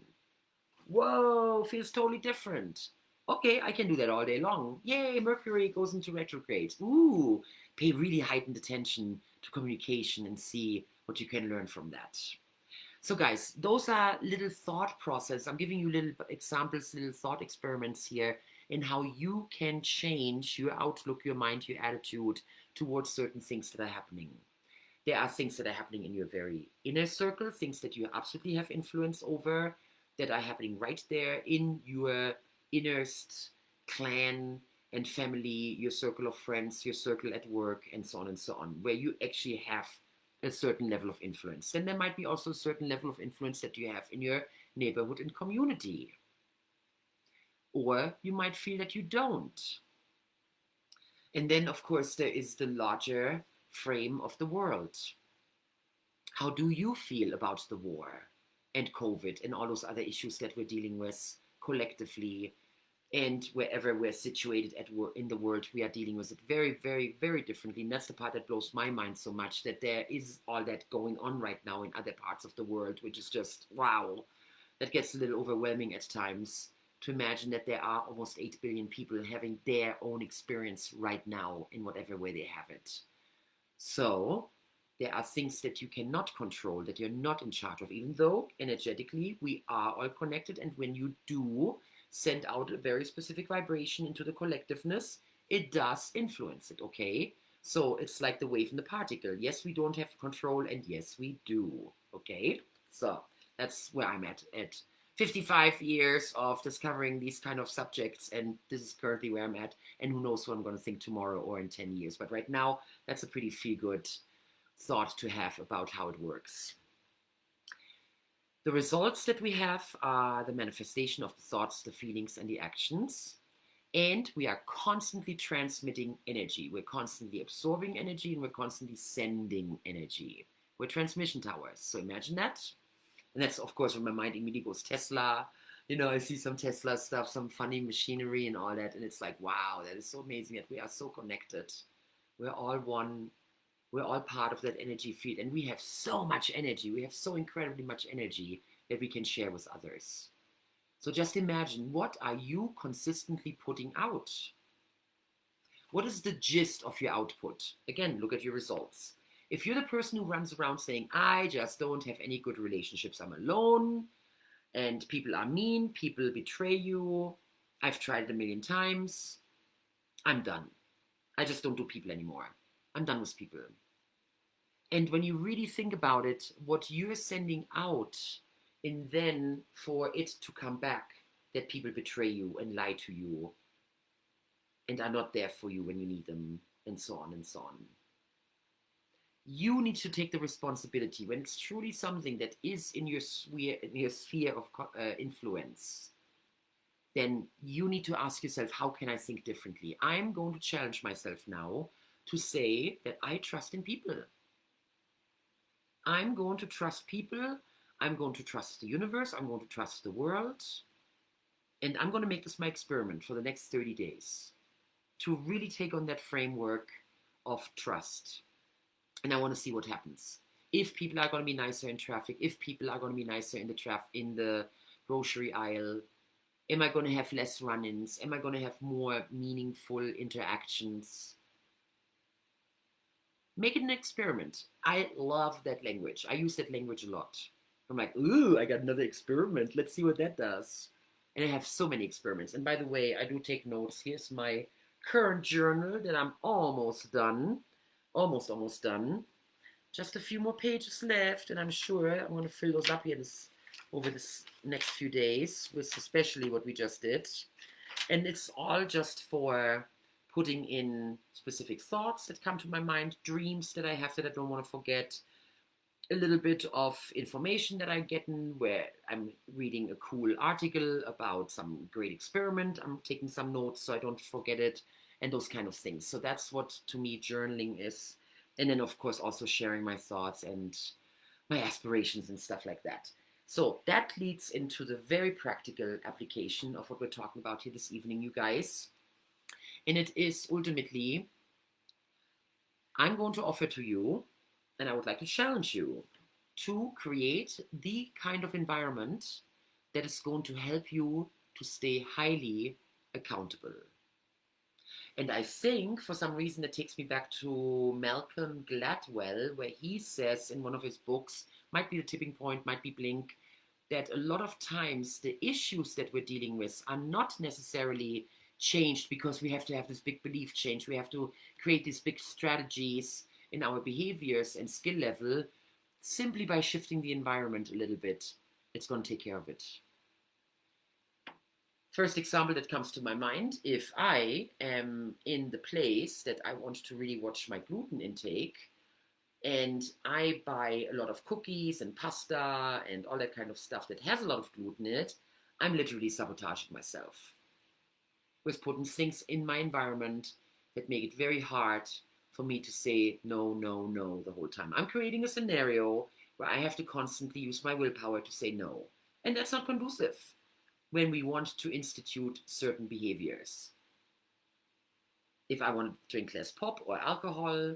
Whoa, feels totally different. Okay, I can do that all day long. Yay, Mercury goes into retrograde. Ooh, pay really heightened attention to communication and see what you can learn from that. So guys, those are little thought process. I'm giving you little examples, little thought experiments here in how you can change your outlook, your mind, your attitude towards certain things that are happening. There are things that are happening in your very inner circle, things that you absolutely have influence over, that are happening right there in your innerst clan and family, your circle of friends, your circle at work, and so on and so on, where you actually have a certain level of influence. Then there might be also a certain level of influence that you have in your neighborhood and community. Or you might feel that you don't. And then, of course, there is the larger frame of the world. How do you feel about the war and COVID and all those other issues that we're dealing with collectively? And wherever we're situated in the world, we are dealing with it very, very, very differently. And that's the part that blows my mind so much, that there is all that going on right now in other parts of the world, which is just, wow, that gets a little overwhelming at times, to imagine that there are almost 8 billion people having their own experience right now in whatever way they have it. So there are things that you cannot control, that you're not in charge of, even though energetically we are all connected. And when you do send out a very specific vibration into the collectiveness, it does influence it, okay? So it's like the wave and the particle. Yes, we don't have control, and yes, we do, okay? So that's where I'm at 55 years of discovering these kind of subjects, and this is currently where I'm at, and who knows what I'm going to think tomorrow or in 10 years. But right now, that's a pretty feel-good thought to have about how it works. The results that we have are the manifestation of the thoughts, the feelings, and the actions. And we are constantly transmitting energy. We're constantly absorbing energy, and we're constantly sending energy. We're transmission towers. So imagine that. And that's, of course, when my mind immediately goes Tesla. You know, I see some Tesla stuff, some funny machinery and all that. And it's like, wow, that is so amazing that we are so connected. We're all one. We're all part of that energy field. And we have so much energy. We have so incredibly much energy that we can share with others. So just imagine, what are you consistently putting out? What is the gist of your output? Again, look at your results. If you're the person who runs around saying, I just don't have any good relationships, I'm alone, and people are mean, people betray you, I've tried it a million times, I'm done. I just don't do people anymore. I'm done with people. And when you really think about it, what you're sending out, and then for it to come back, that people betray you and lie to you and are not there for you when you need them, and so on and so on. You need to take the responsibility when it's truly something that is in your sphere of influence. Then you need to ask yourself, how can I think differently? I'm going to challenge myself now to say that I trust in people. I'm going to trust people. I'm going to trust the universe. I'm going to trust the world. And I'm going to make this my experiment for the next 30 days to really take on that framework of trust. And I want to see what happens. If people are going to be nicer in traffic, if people are going to be nicer in the grocery aisle, am I going to have less run-ins? Am I going to have more meaningful interactions? Make it an experiment. I love that language. I use that language a lot. I'm like, ooh, I got another experiment. Let's see what that does. And I have so many experiments. And by the way, I do take notes. Here's my current journal that I'm almost done. Almost done. Just a few more pages left, and I'm sure I'm going to fill those up here over this next few days with especially what we just did. And it's all just for putting in specific thoughts that come to my mind, dreams that I have that I don't want to forget, a little bit of information that I'm getting where I'm reading a cool article about some great experiment. I'm taking some notes so I don't forget it, and those kind of things. So that's what, to me, journaling is. And then, of course, also sharing my thoughts and my aspirations and stuff like that. So that leads into the very practical application of what we're talking about here this evening, you guys. And it is ultimately, I'm going to offer to you, and I would like to challenge you to create the kind of environment that is going to help you to stay highly accountable. And I think for some reason it takes me back to Malcolm Gladwell, where he says in one of his books, might be The Tipping Point, might be Blink, that a lot of times the issues that we're dealing with are not necessarily changed because we have to have this big belief change. We have to create these big strategies in our behaviors and skill level. Simply by shifting the environment a little bit, it's going to take care of it. First example that comes to my mind, if I am in the place that I want to really watch my gluten intake, and I buy a lot of cookies and pasta and all that kind of stuff that has a lot of gluten in it, I'm literally sabotaging myself with putting things in my environment that make it very hard for me to say no, no, no the whole time. I'm creating a scenario where I have to constantly use my willpower to say no. And that's not conducive when we want to institute certain behaviors. If I want to drink less pop or alcohol,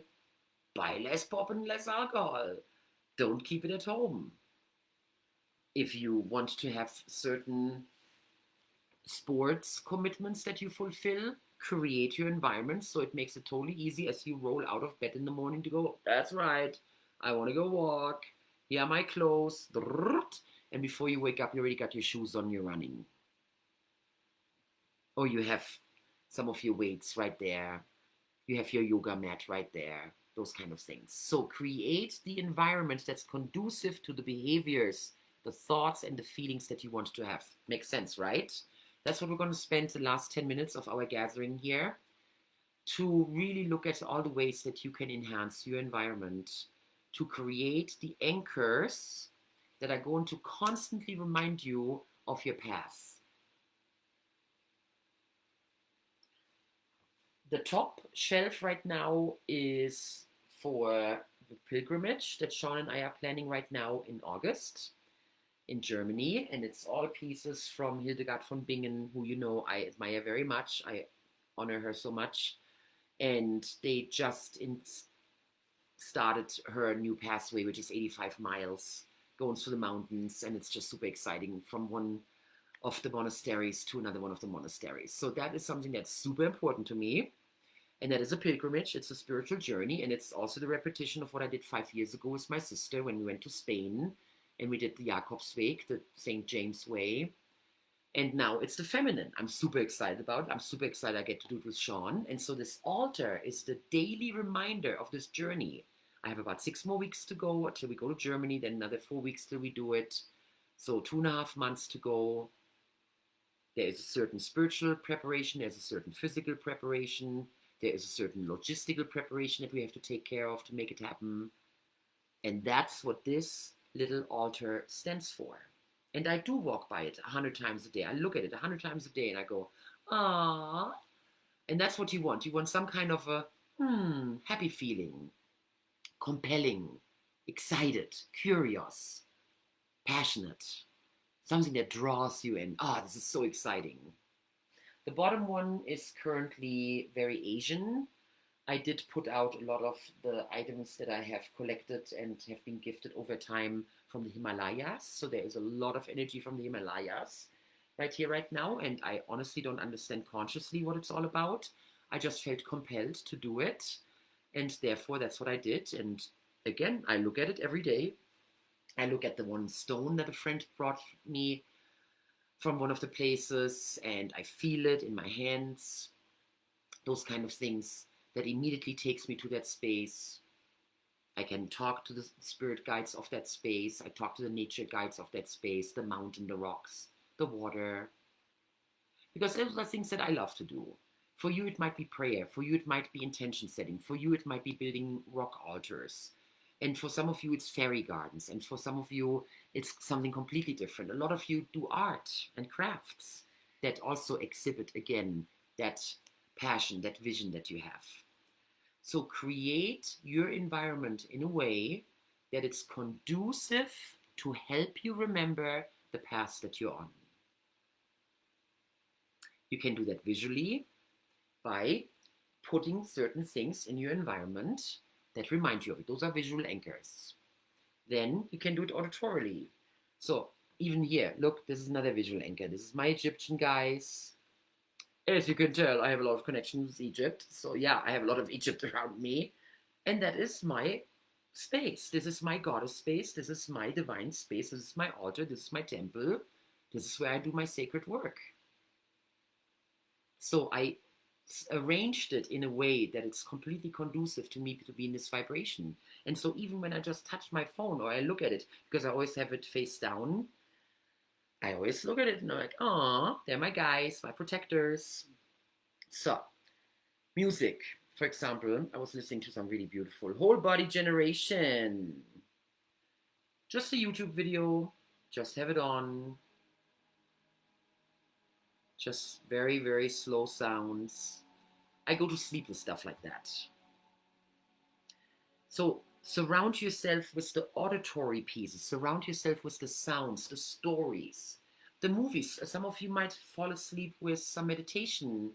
buy less pop and less alcohol. Don't keep it at home. If you want to have certain sports commitments that you fulfill, create your environment so it makes it totally easy as you roll out of bed in the morning to go, that's right, I want to go walk, here are my clothes, and before you wake up, you already got your shoes on, you're running. Or you have some of your weights right there, you have your yoga mat right there, those kind of things. So create the environment that's conducive to the behaviors, the thoughts, and the feelings that you want to have. Makes sense, right? That's what we're going to spend the last 10 minutes of our gathering here, to really look at all the ways that you can enhance your environment, to create the anchors that are going to constantly remind you of your path. The top shelf right now is for the pilgrimage that Sean and I are planning right now in August in Germany, and it's all pieces from Hildegard von Bingen, who you know I admire very much. I honor her so much, and they just started her new pathway, which is 85 miles going through the mountains, and it's just super exciting, from one of the monasteries to another one of the monasteries. So that is something that's super important to me, and that is a pilgrimage. It's a spiritual journey, and it's also the repetition of what I did 5 years ago with my sister when we went to Spain and we did the Jakobsweg, the St. James Way. And now it's the feminine. I'm super excited about it. I'm super excited I get to do it with Sean. And so this altar is the daily reminder of this journey. I have about 6 more weeks to go until we go to Germany, then another 4 weeks till we do it. So 2.5 months to go. There is a certain spiritual preparation. There's a certain physical preparation. There is a certain logistical preparation that we have to take care of to make it happen. And that's what this little altar stands for. And I do walk by it 100 times a day. I look at it 100 times a day and I go, ah. And that's what you want. You want some kind of a happy feeling, compelling, excited, curious, passionate, something that draws you in. Ah, this is so exciting. The bottom one is currently very Asian. I did put out a lot of the items that I have collected and have been gifted over time from the Himalayas. So there is a lot of energy from the Himalayas right here, right now. And I honestly don't understand consciously what it's all about. I just felt compelled to do it. And therefore, that's what I did. And again, I look at it every day. I look at the one stone that a friend brought me from one of the places, and I feel it in my hands. Those kind of things that immediately takes me to that space. I can talk to the spirit guides of that space. I talk to the nature guides of that space, the mountain, the rocks, the water. Because those are things that I love to do. For you, it might be prayer. For you, it might be intention setting. For you, it might be building rock altars. And for some of you, it's fairy gardens. And for some of you, it's something completely different. A lot of you do art and crafts that also exhibit, again, that passion, that vision that you have. So create your environment in a way that it's conducive to help you remember the path that you're on. You can do that visually by putting certain things in your environment that remind you of it. Those are visual anchors. Then you can do it auditorily. So even here, look, this is another visual anchor. This is my Egyptian guys. As you can tell, I have a lot of connections with Egypt. So yeah, I have a lot of Egypt around me. And that is my space. This is my goddess space. This is my divine space. This is my altar. This is my temple. This is where I do my sacred work. So I arranged it in a way that it's completely conducive to me to be in this vibration. And so even when I just touch my phone or I look at it, because I always have it face down, I always look at it and I'm like, oh, they're my guys, my protectors. So, music. For example, I was listening to some really beautiful Whole Body Generation. Just a YouTube video, just have it on. Just very, very slow sounds. I go to sleep with stuff like that. So surround yourself with the auditory pieces, surround yourself with the sounds, the stories, the movies. Some of you might fall asleep with some meditation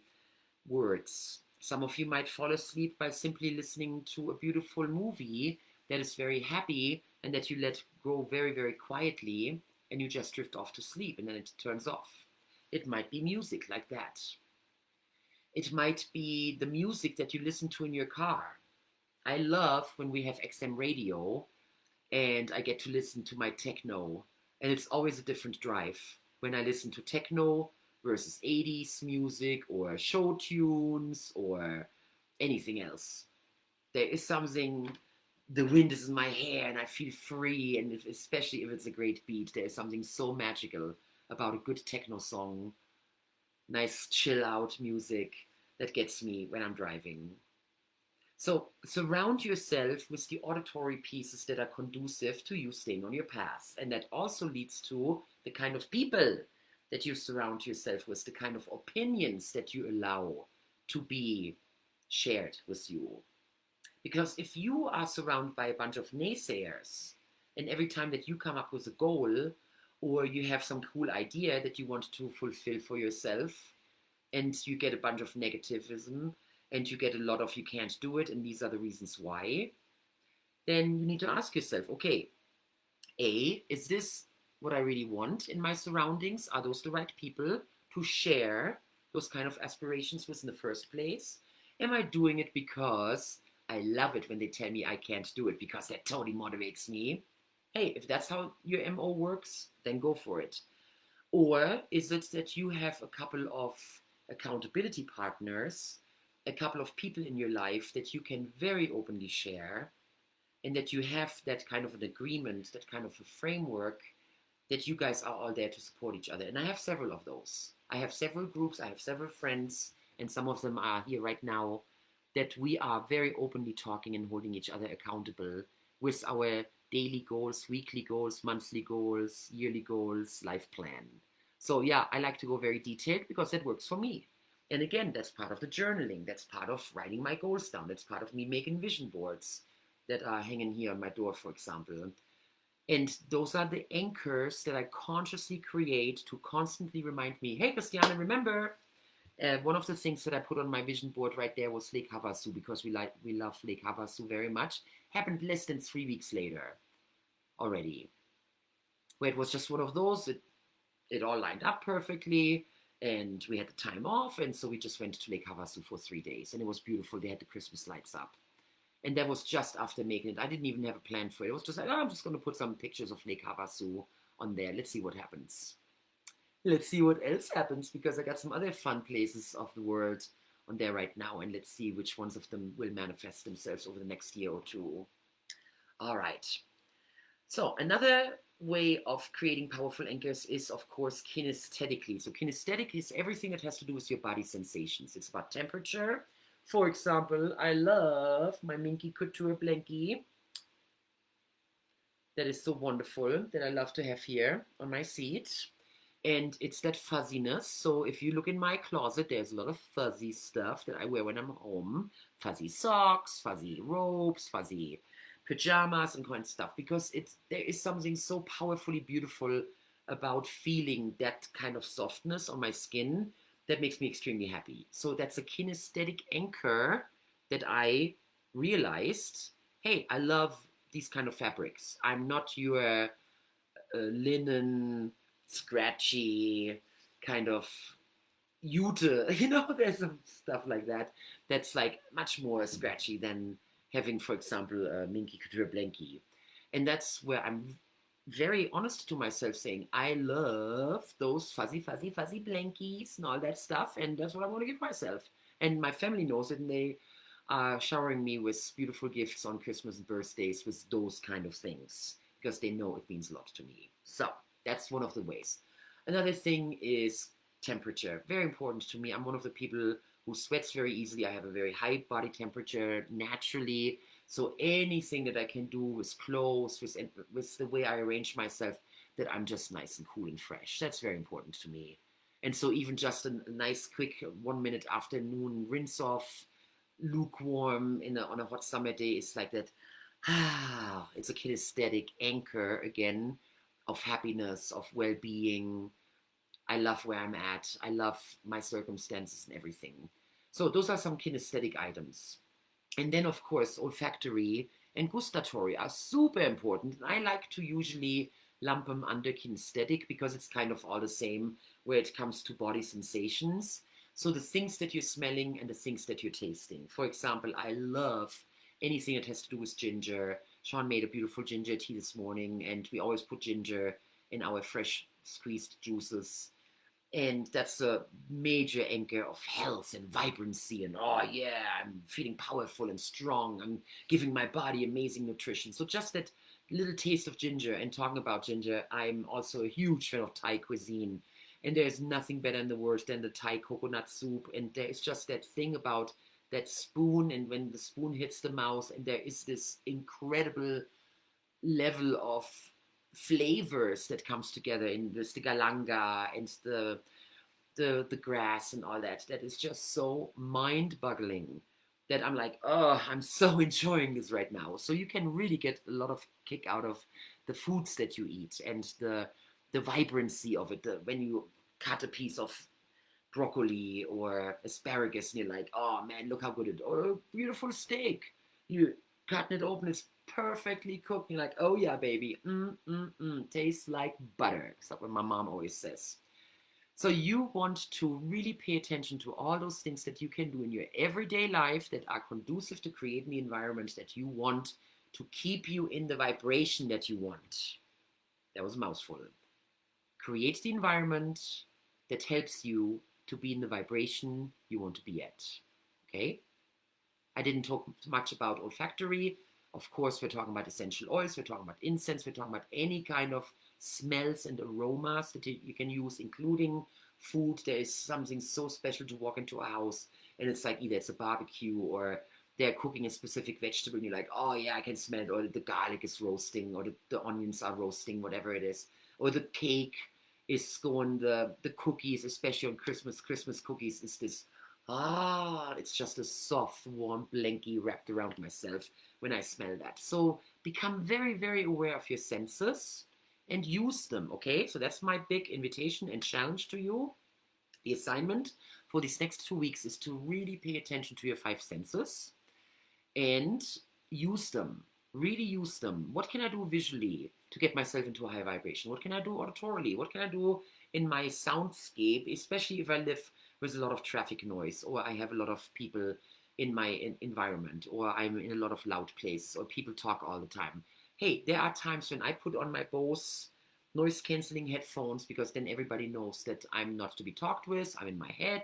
words. Some of you might fall asleep by simply listening to a beautiful movie that is very happy and that you let go very, very quietly, and you just drift off to sleep and then it turns off. It might be music like that. It might be the music that you listen to in your car. I love when we have XM radio and I get to listen to my techno, and it's always a different drive when I listen to techno versus 80s music or show tunes or anything else. There is something, the wind is in my hair and I feel free, and especially if it's a great beat, there is something so magical about a good techno song, nice chill out music that gets me when I'm driving. So surround yourself with the auditory pieces that are conducive to you staying on your path. And that also leads to the kind of people that you surround yourself with, the kind of opinions that you allow to be shared with you. Because if you are surrounded by a bunch of naysayers, and every time that you come up with a goal or you have some cool idea that you want to fulfill for yourself, and you get a bunch of negativism, and you get a lot of you can't do it, and these are the reasons why, then you need to ask yourself, okay, A, is this what I really want in my surroundings? Are those the right people to share those kind of aspirations with in the first place? Am I doing it because I love it when they tell me I can't do it, because that totally motivates me? Hey, if that's how your MO works, then go for it. Or is it that you have a couple of accountability partners, a couple of people in your life that you can very openly share, and that you have that kind of an agreement, that kind of a framework, that you guys are all there to support each other? And I have several of those. I have several groups, I have several friends, and some of them are here right now, that we are very openly talking and holding each other accountable with our daily goals, weekly goals, monthly goals, yearly goals, life plan. So yeah, I like to go very detailed because that works for me. And again, that's part of the journaling. That's part of writing my goals down. That's part of me making vision boards that are hanging here on my door, for example. And those are the anchors that I consciously create to constantly remind me, hey, Christiane, remember, one of the things that I put on my vision board right there was Lake Havasu, because we love Lake Havasu very much. Happened less than 3 weeks later already, where it was just one of those. It all lined up perfectly, and we had the time off, and so we just went to Lake Havasu for 3 days, and it was beautiful. They had the Christmas lights up, and that was just after making it. I didn't even have a plan for it. It was just like, oh, I'm just going to put some pictures of Lake Havasu on there. Let's see what happens. Let's see what else happens, because I got some other fun places of the world on there right now, and let's see which ones of them will manifest themselves over the next year or two. All right. So another way of creating powerful anchors is, of course, kinesthetically. So kinesthetic is everything that has to do with your body sensations. It's about temperature. For example, I love my Minky Couture blankie. That is so wonderful, that I love to have here on my seat. And it's that fuzziness. So if you look in my closet, there's a lot of fuzzy stuff that I wear when I'm home. Fuzzy socks, fuzzy robes, fuzzy pajamas and kind of stuff, because there is something so powerfully beautiful about feeling that kind of softness on my skin that makes me extremely happy. So that's a kinesthetic anchor that I realized, hey, I love these kind of fabrics. I'm not your linen, scratchy kind of jute, there's some stuff like that that's like much more scratchy than having, for example, a Minky Couture blankie. And that's where I'm very honest to myself, saying, I love those fuzzy, fuzzy, fuzzy blankies and all that stuff, and that's what I want to give myself. And my family knows it, and they are showering me with beautiful gifts on Christmas and birthdays with those kind of things, because they know it means a lot to me. So that's one of the ways. Another thing is temperature. Very important to me. I'm one of the people who sweats very easily. I have a very high body temperature naturally. So anything that I can do with clothes, with the way I arrange myself, that I'm just nice and cool and fresh. That's very important to me. And so even just a nice quick 1 minute afternoon rinse off, lukewarm on a hot summer day is like that. It's a kinesthetic anchor again of happiness, of well-being. I love where I'm at. I love my circumstances and everything. So those are some kinesthetic items. And then, of course, olfactory and gustatory are super important. And I like to usually lump them under kinesthetic because it's kind of all the same where it comes to body sensations. So the things that you're smelling and the things that you're tasting. For example, I love anything that has to do with ginger. Sean made a beautiful ginger tea this morning, and we always put ginger in our fresh squeezed juices. And that's a major anchor of health and vibrancy. And oh, yeah, I'm feeling powerful and strong. I'm giving my body amazing nutrition. So, just that little taste of ginger. And talking about ginger, I'm also a huge fan of Thai cuisine. And there's nothing better in the world than the Thai coconut soup. And there is just that thing about that spoon. And when the spoon hits the mouth, and there is this incredible level of flavors that comes together in this the galanga and the grass and all that is just so mind-boggling that I'm like, oh, I'm so enjoying this right now. So you can really get a lot of kick out of the foods that you eat and the vibrancy of it. When you cut a piece of broccoli or asparagus and you're like, oh man, look how good it is. Or a beautiful steak. You cutting it open, it's perfectly cooked. You're like, oh yeah, baby. Tastes like butter. That's what my mom always says. So you want to really pay attention to all those things that you can do in your everyday life that are conducive to creating the environment that you want to keep you in the vibration that you want. That was a mouthful. Create the environment that helps you to be in the vibration you want to be at. Okay? I didn't talk much about olfactory. Of course, we're talking about essential oils, we're talking about incense, we're talking about any kind of smells and aromas that you can use, including food. There is something so special to walk into a house and it's like either it's a barbecue or they're cooking a specific vegetable and you're like, oh yeah, I can smell it, or the garlic is roasting, or the onions are roasting, whatever it is, or the cake is going, the cookies, especially on Christmas cookies is this, it's just a soft, warm blankie wrapped around myself when I smell that. So become very, very aware of your senses and use them, okay? So that's my big invitation and challenge to you. The assignment for these next 2 weeks is to really pay attention to your 5 senses and use them. Really use them. What can I do visually to get myself into a high vibration? What can I do auditorily? What can I do in my soundscape, especially if I live with a lot of traffic noise or I have a lot of people in my environment or I'm in a lot of loud places or people talk all the time. Hey, there are times when I put on my Bose noise cancelling headphones because then everybody knows that I'm not to be talked with. I'm in my head.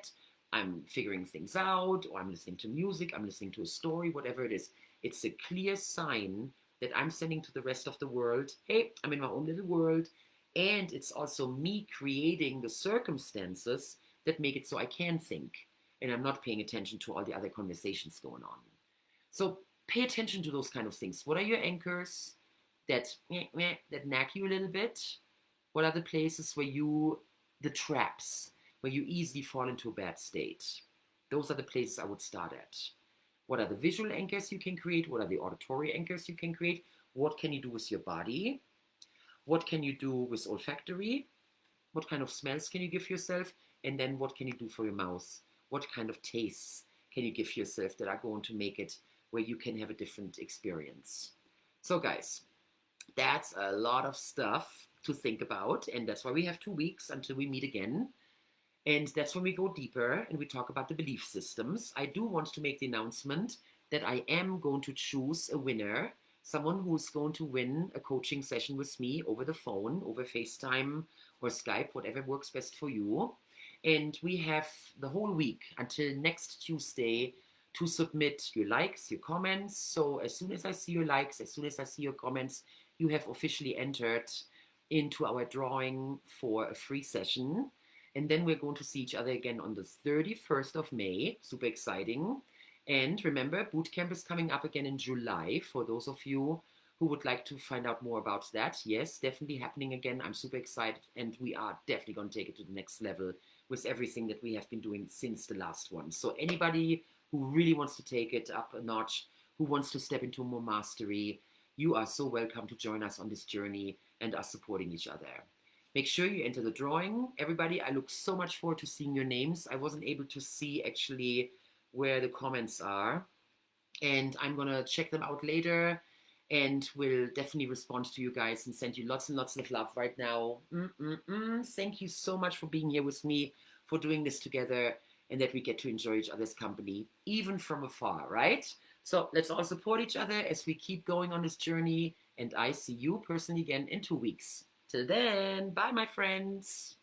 I'm figuring things out, or I'm listening to music, I'm listening to a story, whatever it is. It's a clear sign that I'm sending to the rest of the world, hey, I'm in my own little world. And it's also me creating the circumstances that make it so I can think. And I'm not paying attention to all the other conversations going on. So pay attention to those kind of things. What are your anchors that nag you a little bit? What are the places where the traps, where you easily fall into a bad state? Those are the places I would start at. What are the visual anchors you can create? What are the auditory anchors you can create? What can you do with your body? What can you do with olfactory? What kind of smells can you give yourself? And then what can you do for your mouth? What kind of tastes can you give yourself that are going to make it where you can have a different experience? So guys, that's a lot of stuff to think about. And that's why we have 2 weeks until we meet again. And that's when we go deeper and we talk about the belief systems. I do want to make the announcement that I am going to choose a winner, someone who's going to win a coaching session with me over the phone, over FaceTime or Skype, whatever works best for you. And we have the whole week until next Tuesday to submit your likes, your comments. So as soon as I see your likes, as soon as I see your comments, you have officially entered into our drawing for a free session. And then we're going to see each other again on the 31st of May. Super exciting. And remember, bootcamp is coming up again in July for those of you who would like to find out more about that. Yes, definitely happening again. I'm super excited and we are definitely going to take it to the next level with everything that we have been doing since the last one. So anybody who really wants to take it up a notch, who wants to step into more mastery, you are so welcome to join us on this journey and us supporting each other. Make sure you enter the drawing. Everybody, I look so much forward to seeing your names. I wasn't able to see actually where the comments are, and I'm gonna check them out later and will definitely respond to you guys and send you lots and lots of love right now. Thank you so much for being here with me, for doing this together, and that we get to enjoy each other's company, even from afar, right? So let's all support each other as we keep going on this journey, and I see you personally again in 2 weeks. Till then, bye, my friends.